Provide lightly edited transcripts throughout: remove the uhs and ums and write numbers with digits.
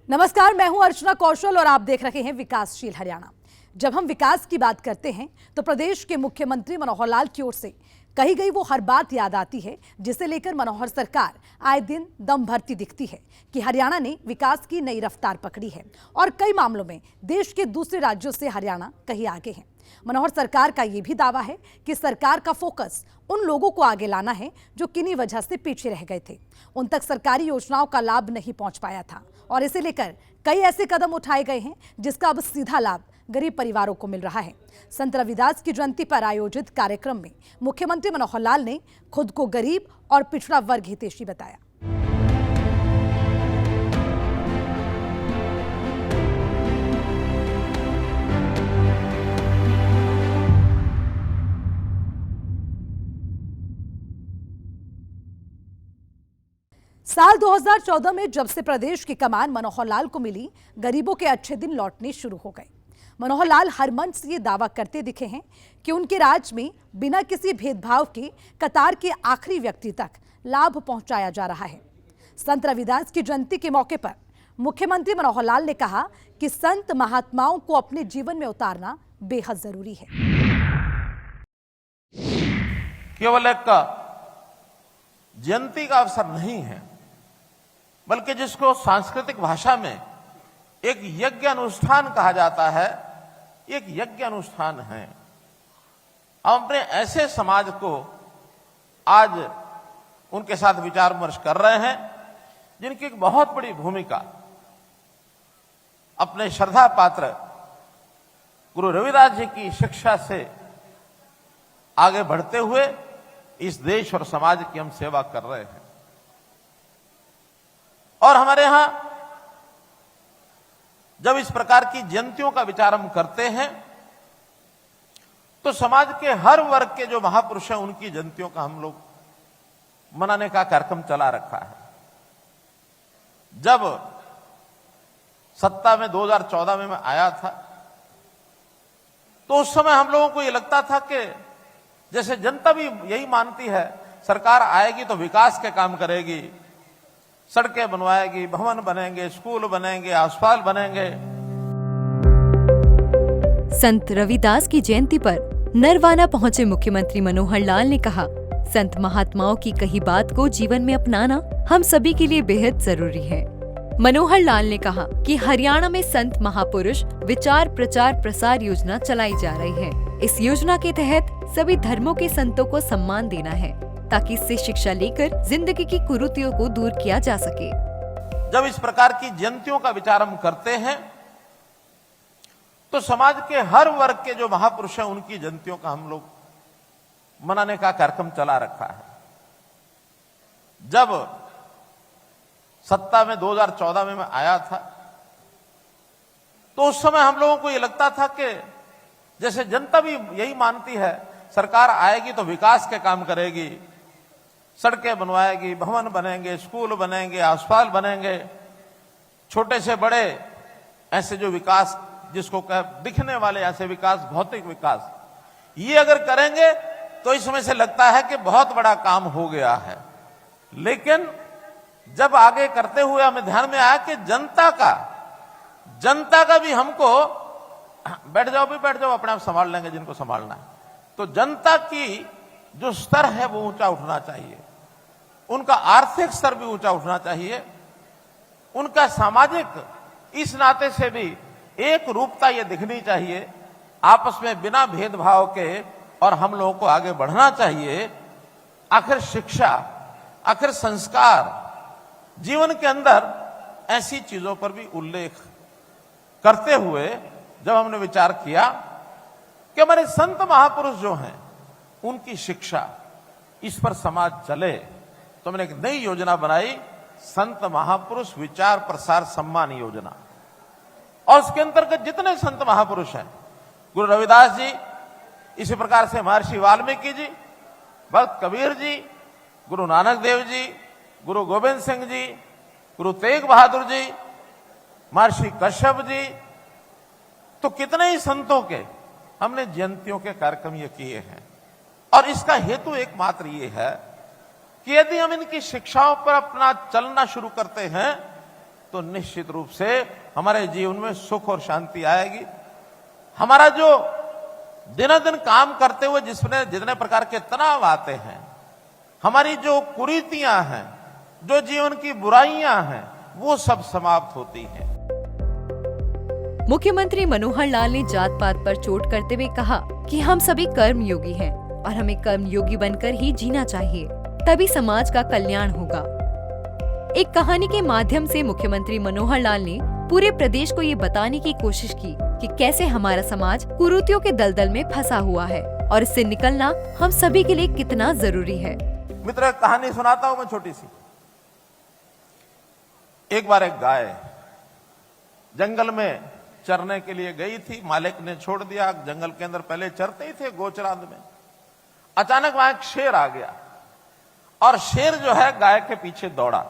नमस्कार, मैं हूं अर्चना कौशल और आप देख रहे हैं विकासशील हरियाणा। जब हम विकास की बात करते हैं तो प्रदेश के मुख्यमंत्री मनोहर लाल की ओर से कही गई वो हर बात याद आती है जिसे लेकर मनोहर सरकार आए दिन दम भरती दिखती है कि हरियाणा ने विकास की नई रफ्तार पकड़ी है और कई मामलों में देश के दूसरे राज्यों से हरियाणा कहीं आगे है। मनोहर सरकार का यह भी दावा है कि सरकार का फोकस उन लोगों को आगे लाना है जो किन्हीं वजह से पीछे रह गए थे, उन तक सरकारी योजनाओं का लाभ नहीं पहुंच पाया था और इसे लेकर कई ऐसे कदम उठाए गए हैं जिसका अब सीधा लाभ गरीब परिवारों को मिल रहा है। संत रविदास की जयंती पर आयोजित कार्यक्रम में मुख्यमंत्री मनोहर लाल ने खुद को गरीब और पिछड़ा वर्ग हितैषी बताया। साल 2014 में जब से प्रदेश की कमान मनोहर लाल को मिली, गरीबों के अच्छे दिन लौटने शुरू हो गए। मनोहर लाल हर मंच से ये दावा करते दिखे हैं कि उनके राज में बिना किसी भेदभाव के कतार के आखिरी व्यक्ति तक लाभ पहुंचाया जा रहा है। संत रविदास की जयंती के मौके पर मुख्यमंत्री मनोहर लाल ने कहा कि संत महात्माओं को अपने जीवन में उतारना बेहद जरूरी है। केवल एक जयंती का अवसर नहीं है, बल्कि जिसको सांस्कृतिक भाषा में एक यज्ञ अनुष्ठान कहा जाता है, एक यज्ञ अनुष्ठान है। हम अपने ऐसे समाज को आज उनके साथ विचार विमर्श कर रहे हैं जिनकी एक बहुत बड़ी भूमिका अपने श्रद्धा पात्र गुरु रविदास जी की शिक्षा से आगे बढ़ते हुए इस देश और समाज की हम सेवा कर रहे हैं। और हमारे यहां जब इस प्रकार की जयंतियों का विचार हम करते हैं तो समाज के हर वर्ग के जो महापुरुष हैं उनकी जयंतियों का हम लोग मनाने का कार्यक्रम चला रखा है। जब सत्ता में 2014 में मैं आया था तो उस समय हम लोगों को यह लगता था कि जैसे जनता भी यही मानती है, सरकार आएगी तो विकास के काम करेगी, सड़कें बनवाएगी, भवन बनेंगे, स्कूल बनेंगे, अस्पताल बनेंगे। संत रविदास की जयंती पर नरवाना पहुंचे मुख्यमंत्री मनोहर लाल ने कहा, संत महात्माओं की कही बात को जीवन में अपनाना हम सभी के लिए बेहद जरूरी है। मनोहर लाल ने कहा कि हरियाणा में संत महापुरुष विचार प्रचार प्रसार योजना चलाई जा रही है। इस योजना के तहत सभी धर्मों के संतों को सम्मान देना है ताकि इससे शिक्षा लेकर जिंदगी की कुरीतियों को दूर किया जा सके। जब इस प्रकार की जयंतियों का विचार हम करते हैं तो समाज के हर वर्ग के जो महापुरुष हैं उनकी जयंतियों का हम लोग मनाने का कार्यक्रम चला रखा है। जब सत्ता में 2014 में मैं आया था तो उस समय हम लोगों को यह लगता था कि जैसे जनता भी यही मानती है, सरकार आएगी तो विकास के काम करेगी, सड़कें बनवाएगी, भवन बनेंगे, स्कूल बनेंगे, अस्पताल बनेंगे, छोटे से बड़े ऐसे जो विकास जिसको दिखने वाले ऐसे विकास, भौतिक विकास, ये अगर करेंगे तो इस समय से लगता है कि बहुत बड़ा काम हो गया है। लेकिन जब आगे करते हुए हमें ध्यान में आया कि जनता का भी हमको बैठ जाओ अपने आप संभाल लेंगे जिनको संभालना है, तो जनता की जो स्तर है वो ऊंचा उठना चाहिए, उनका आर्थिक स्तर भी ऊंचा उठना चाहिए, उनका सामाजिक इस नाते से भी एक रूपता ये दिखनी चाहिए, आपस में बिना भेदभाव के और हम लोगों को आगे बढ़ना चाहिए। आखिर शिक्षा, आखिर संस्कार, जीवन के अंदर ऐसी चीजों पर भी उल्लेख करते हुए जब हमने विचार किया कि हमारे संत महापुरुष जो हैं उनकी शिक्षा, इस पर समाज चले, तो मैंने एक नई योजना बनाई, संत महापुरुष विचार प्रसार सम्मान योजना। और उसके अंतर्गत जितने संत महापुरुष हैं, गुरु रविदास जी, इसी प्रकार से महर्षि वाल्मीकि जी, भक्त कबीर जी, गुरु नानक देव जी, गुरु गोविंद सिंह जी, गुरु तेग बहादुर जी, महर्षि कश्यप जी, तो कितने ही संतों के हमने जयंतियों के कार्यक्रम ये किए हैं। और इसका हेतु एकमात्र ये है कि यदि हम इनकी शिक्षाओं पर अपना चलना शुरू करते हैं तो निश्चित रूप से हमारे जीवन में सुख और शांति आएगी। हमारा जो दिन काम करते हुए जिसमें जितने प्रकार के तनाव आते हैं, हमारी जो कुरीतियां हैं, जो जीवन की बुराइयां हैं, वो सब समाप्त होती हैं। मुख्यमंत्री मनोहर लाल ने जात पात पर चोट करते हुए कहा कि हम सभी कर्मयोगी हैं और हमें कर्मयोगी बनकर ही जीना चाहिए, तभी समाज का कल्याण होगा। एक कहानी के माध्यम से मुख्यमंत्री मनोहर लाल ने पूरे प्रदेश को ये बताने की कोशिश की कि कैसे हमारा समाज कुरीतियों के दलदल में फंसा हुआ है और इससे निकलना हम सभी के लिए कितना जरूरी है। मित्र, एक कहानी सुनाता हूं मैं छोटी सी। एक बार एक गाय जंगल में चरने के लिए गई थी, मालिक ने छोड़ दिया। जंगल के अंदर पहले चरते ही थे गोचरांद में। अचानक वहां एक शेर आ गया और शेर जो है गाय के पीछे दौड़ा।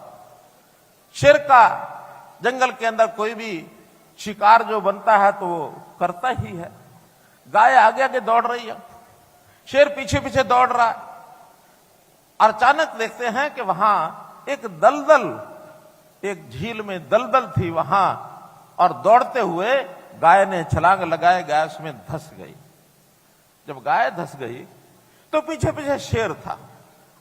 शेर का जंगल के अंदर कोई भी शिकार जो बनता है तो वो करता ही है। गाय आगे आगे दौड़ रही है, शेर पीछे पीछे दौड़ रहा है और अचानक देखते हैं कि वहां एक दलदल, एक झील में दलदल थी वहां, और दौड़ते हुए गाय ने छलांग लगाए, गाय उसमें धंस गई। जब गाय धंस गई तो पीछे पीछे शेर था।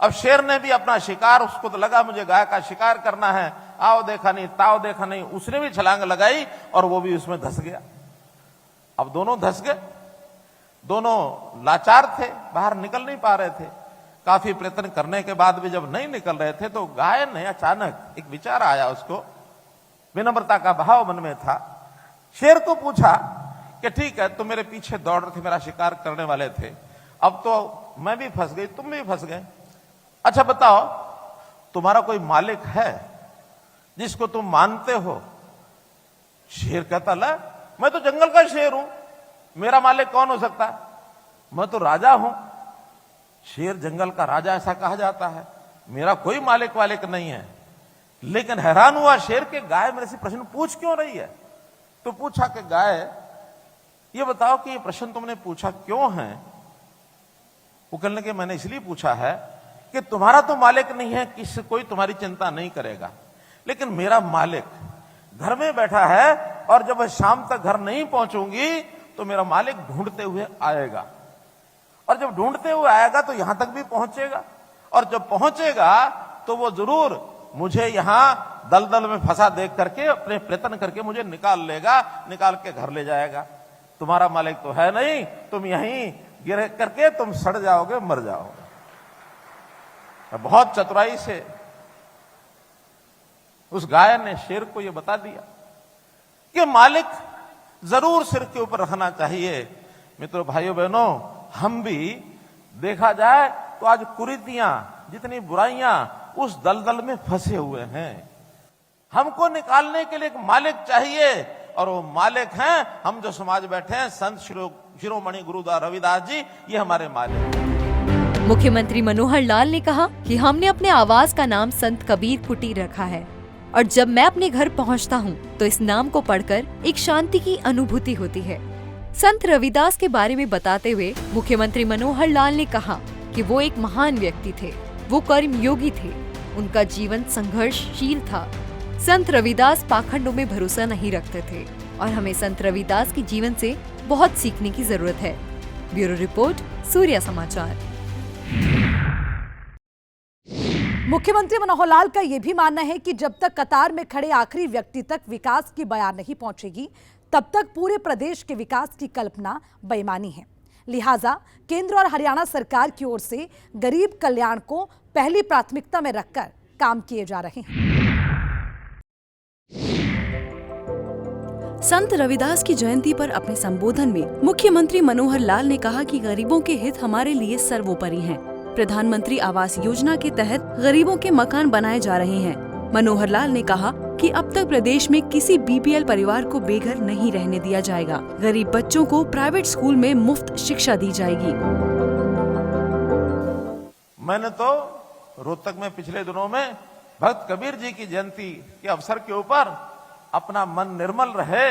अब शेर ने भी अपना शिकार, उसको तो लगा मुझे गाय का शिकार करना है, आओ देखा नहीं ताओ देखा नहीं, उसने भी छलांग लगाई और वो भी उसमें धंस गया। अब दोनों धंस गए, दोनों लाचार थे, बाहर निकल नहीं पा रहे थे। काफी प्रयत्न करने के बाद भी जब नहीं निकल रहे थे तो गाय ने अचानक एक विचार आया, उसको विनम्रता का भाव मन में था। शेर को पूछा कि ठीक है, तुम मेरे पीछे दौड़ रहे थे, मेरा शिकार करने वाले थे, अब तो मैं भी फंस गई, तुम भी फंस गए। अच्छा बताओ, तुम्हारा कोई मालिक है जिसको तुम मानते हो? शेर कहता, ला मैं तो जंगल का शेर हूं, मेरा मालिक कौन हो सकता है? मैं तो राजा हूं। शेर जंगल का राजा ऐसा कहा जाता है, मेरा कोई मालिक वालिक नहीं है। लेकिन हैरान हुआ शेर के, गाय मेरे से प्रश्न पूछ क्यों रही है? तो पूछा कि गाय ये बताओ कि ये प्रश्न तुमने पूछा क्यों है? वो कहने लगे, मैंने इसलिए पूछा है कि तुम्हारा तो मालिक नहीं है, किसी कोई तुम्हारी चिंता नहीं करेगा, लेकिन मेरा मालिक घर में बैठा है और जब शाम तक घर नहीं पहुंचूंगी तो मेरा मालिक ढूंढते हुए आएगा, और जब ढूंढते हुए आएगा तो यहां तक भी पहुंचेगा, और जब पहुंचेगा तो वो जरूर मुझे यहां दलदल में फंसा देख करके अपने प्रयत्न करके मुझे निकाल लेगा, निकाल के घर ले जाएगा। तुम्हारा मालिक तो है नहीं, तुम यहीं गिर करके तुम सड़ जाओगे, मर जाओगे। बहुत चतुराई से उस गाय ने शेर को यह बता दिया कि मालिक जरूर सिर के ऊपर रखना चाहिए। मित्रों, भाइयों बहनों, हम भी देखा जाए तो आज कुरीतियां, जितनी बुराइयां उस दलदल में फंसे हुए हैं। हमको निकालने के लिए एक मालिक चाहिए, और वो मालिक हैं हम जो समाज बैठे हैं, संत शिरोमणि गुरुदास रविदास जी, ये हमारे मालिक हैं। मुख्यमंत्री मनोहर लाल ने कहा कि हमने अपने आवास का नाम संत कबीर कुटीर रखा है, और जब मैं अपने घर पहुंचता हूं तो इस नाम को पढ़कर एक शांति की अनुभूति होती है। संत रविदास के बारे में बताते हुए मुख्यमंत्री मनोहर लाल ने कहा कि वो एक महान व्यक्ति थे, वो कर्मयोगी थे, उनका जीवन संघर्षशील था। संत रविदास पाखंडों में भरोसा नहीं रखते थे और हमें संत रविदास के जीवन से बहुत सीखने की जरूरत है। ब्यूरो रिपोर्ट, सूर्या समाचार। मुख्यमंत्री मनोहर लाल का यह भी मानना है कि जब तक कतार में खड़े आखिरी व्यक्ति तक विकास की बयान नहीं पहुंचेगी, तब तक पूरे प्रदेश के विकास की कल्पना बेईमानी है। लिहाजा केंद्र और हरियाणा सरकार की ओर से गरीब कल्याण को पहली प्राथमिकता में रखकर काम किए जा रहे हैं। संत रविदास की जयंती पर अपने संबोधन में मुख्यमंत्री मनोहर लाल ने कहा कि गरीबों के हित हमारे लिए सर्वोपरि हैं। प्रधानमंत्री आवास योजना के तहत गरीबों के मकान बनाए जा रहे हैं। मनोहर लाल ने कहा कि अब तक प्रदेश में किसी बीपीएल परिवार को बेघर नहीं रहने दिया जाएगा। गरीब बच्चों को प्राइवेट स्कूल में मुफ्त शिक्षा दी जाएगी। मैंने तो रोहतक में पिछले दिनों में भक्त कबीर जी की जयंती के अवसर के ऊपर अपना मन निर्मल रहे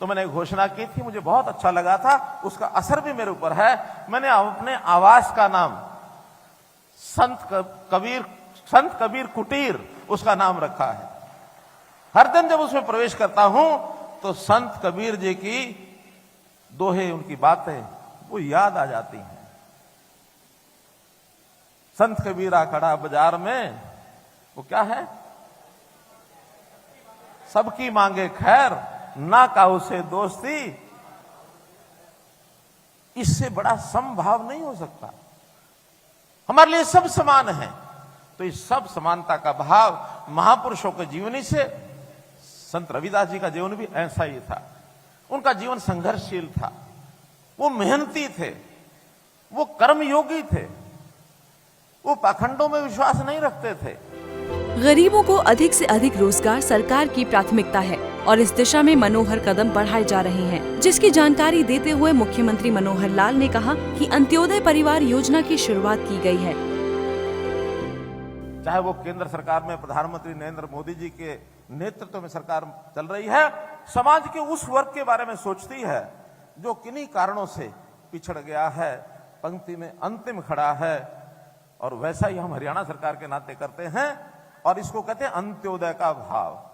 तो मैंने घोषणा की थी, मुझे बहुत अच्छा लगा था, उसका असर भी मेरे ऊपर है। मैंने अपने आवास का नाम संत कबीर कुटीर उसका नाम रखा है। हर दिन जब उसमें प्रवेश करता हूं तो संत कबीर जी की दोहे, उनकी बातें वो याद आ जाती हैं। संत कबीरा खड़ा बाजार में, वो क्या है? सबकी मांगे खैर, ना काहू से दोस्ती। इससे बड़ा समभाव नहीं हो सकता। हमारे लिए सब समान है, तो इस सब समानता का भाव महापुरुषों के जीवनी से, संत रविदास जी का जीवन भी ऐसा ही था। उनका जीवन संघर्षशील था, वो मेहनती थे, वो कर्मयोगी थे, वो पाखंडों में विश्वास नहीं रखते थे। गरीबों को अधिक से अधिक रोजगार सरकार की प्राथमिकता है और इस दिशा में मनोहर कदम बढ़ाए जा रहे हैं, जिसकी जानकारी देते हुए मुख्यमंत्री मनोहर लाल ने कहा कि अंत्योदय परिवार योजना की शुरुआत की गई है। चाहे वो केंद्र सरकार में प्रधानमंत्री नरेंद्र मोदी जी के नेतृत्व में सरकार चल रही है, समाज के उस वर्ग के बारे में सोचती है जो किन्हीं कारणों से पिछड़ गया है, पंक्ति में अंतिम खड़ा है। और वैसा ही हम हरियाणा सरकार के नाते करते हैं और इसको कहते हैं अंत्योदय का भाव।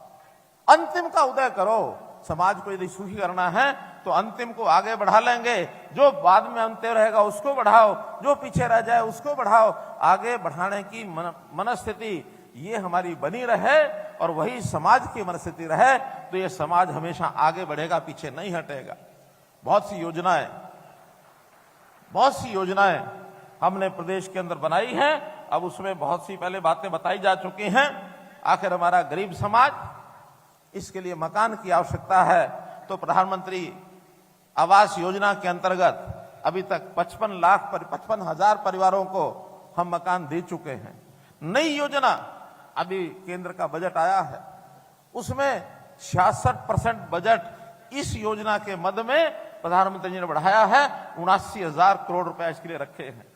अंतिम का उदय करो। समाज को यदि सुखी करना है तो अंतिम को आगे बढ़ा लेंगे, जो बाद में अंत्य रहेगा उसको बढ़ाओ, जो पीछे रह जाए उसको बढ़ाओ। आगे बढ़ाने की मनस्थिति ये हमारी बनी रहे और वही समाज की मनस्थिति रहे तो ये समाज हमेशा आगे बढ़ेगा, पीछे नहीं हटेगा। बहुत सी योजनाएं हमने प्रदेश के अंदर बनाई हैं। अब उसमें बहुत सी पहले बातें बताई जा चुकी हैं। आखिर हमारा गरीब समाज, इसके लिए मकान की आवश्यकता है, तो प्रधानमंत्री आवास योजना के अंतर्गत अभी तक 55,000 परिवारों को हम मकान दे चुके हैं। नई योजना, अभी केंद्र का बजट आया है, उसमें 66% बजट इस योजना के मद में प्रधानमंत्री जी ने बढ़ाया है। 79,000 करोड़ रुपए इसके लिए रखे हैं।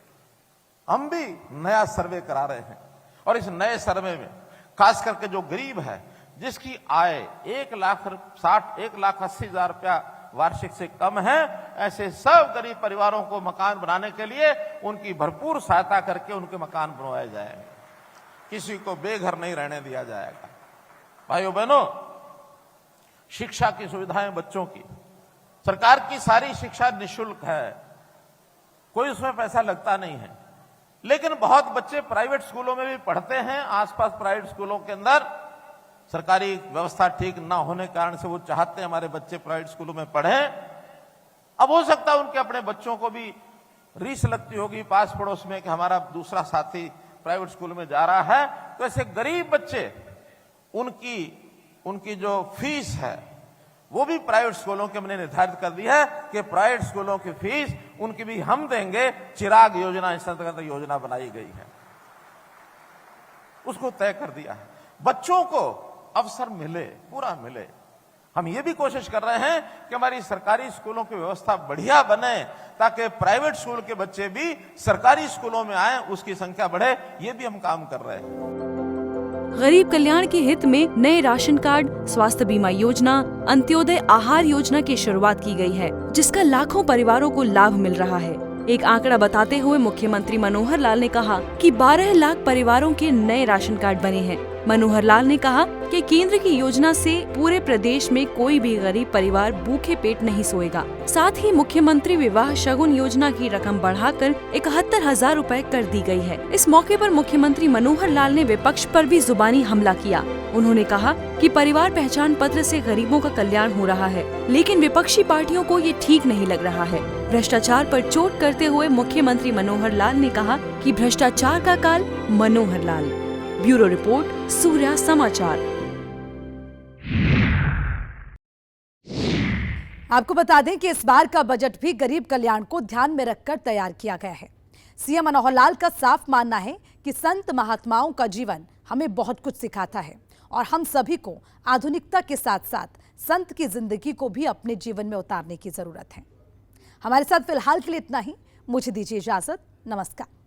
हम भी नया सर्वे करा रहे हैं और इस नए सर्वे में खास करके जो गरीब है, जिसकी आय 1,80,000 रुपया वार्षिक से कम है, ऐसे सब गरीब परिवारों को मकान बनाने के लिए उनकी भरपूर सहायता करके उनके मकान बनवाए जाएंगे। किसी को बेघर नहीं रहने दिया जाएगा। भाइयों बहनों, शिक्षा की सुविधाएं बच्चों की, सरकार की सारी शिक्षा निःशुल्क है, कोई उसमें पैसा लगता नहीं है। लेकिन बहुत बच्चे प्राइवेट स्कूलों में भी पढ़ते हैं। आसपास प्राइवेट स्कूलों के अंदर सरकारी व्यवस्था ठीक ना होने के कारण से वो चाहते हैं हमारे बच्चे प्राइवेट स्कूलों में पढ़ें। अब हो सकता है उनके अपने बच्चों को भी रीस लगती होगी पास पड़ोस में कि हमारा दूसरा साथी प्राइवेट स्कूल में जा रहा है, तो ऐसे गरीब बच्चे, उनकी जो फीस है वो भी प्राइवेट स्कूलों के हमने निर्धारित कर दी है कि प्राइवेट स्कूलों की फीस उनकी भी हम देंगे। चिराग योजना, इस अंतर्गत योजना बनाई गई है, उसको तय कर दिया है। बच्चों को अवसर मिले, पूरा मिले। हम ये भी कोशिश कर रहे हैं कि हमारी सरकारी स्कूलों की व्यवस्था बढ़िया बने ताकि प्राइवेट स्कूल के बच्चे भी सरकारी स्कूलों में आए, उसकी संख्या बढ़े। ये भी हम काम कर रहे हैं। गरीब कल्याण के हित में नए राशन कार्ड, स्वास्थ्य बीमा योजना, अंत्योदय आहार योजना की शुरुआत की गई है, जिसका लाखों परिवारों को लाभ मिल रहा है। एक आंकड़ा बताते हुए मुख्यमंत्री मनोहर लाल ने कहा कि 12 लाख परिवारों के नए राशन कार्ड बने हैं। मनोहर लाल ने कहा कि केंद्र की योजना से पूरे प्रदेश में कोई भी गरीब परिवार भूखे पेट नहीं सोएगा। साथ ही मुख्यमंत्री विवाह शगुन योजना की रकम बढ़ाकर 71,000 रुपए कर दी गई है। इस मौके पर मुख्यमंत्री मनोहर लाल ने विपक्ष पर भी जुबानी हमला किया। उन्होंने कहा कि परिवार पहचान पत्र से गरीबों का कल्याण हो रहा है, लेकिन विपक्षी पार्टियों को ये ठीक नहीं लग रहा है। भ्रष्टाचार पर चोट करते हुए मुख्यमंत्री मनोहर लाल ने कहा कि भ्रष्टाचार का काल मनोहर लाल। ब्यूरो रिपोर्ट, सूर्या समाचार। आपको बता दें कि इस बार का बजट भी गरीब कल्याण को ध्यान में रखकर तैयार किया गया है। सीएम मनोहर लाल का साफ मानना है कि संत महात्माओं का जीवन हमें बहुत कुछ सिखाता है और हम सभी को आधुनिकता के साथ साथ संत की जिंदगी को भी अपने जीवन में उतारने की जरूरत है। हमारे साथ फिलहाल के लिए इतना ही। मुझे दीजिए इजाजत। नमस्कार।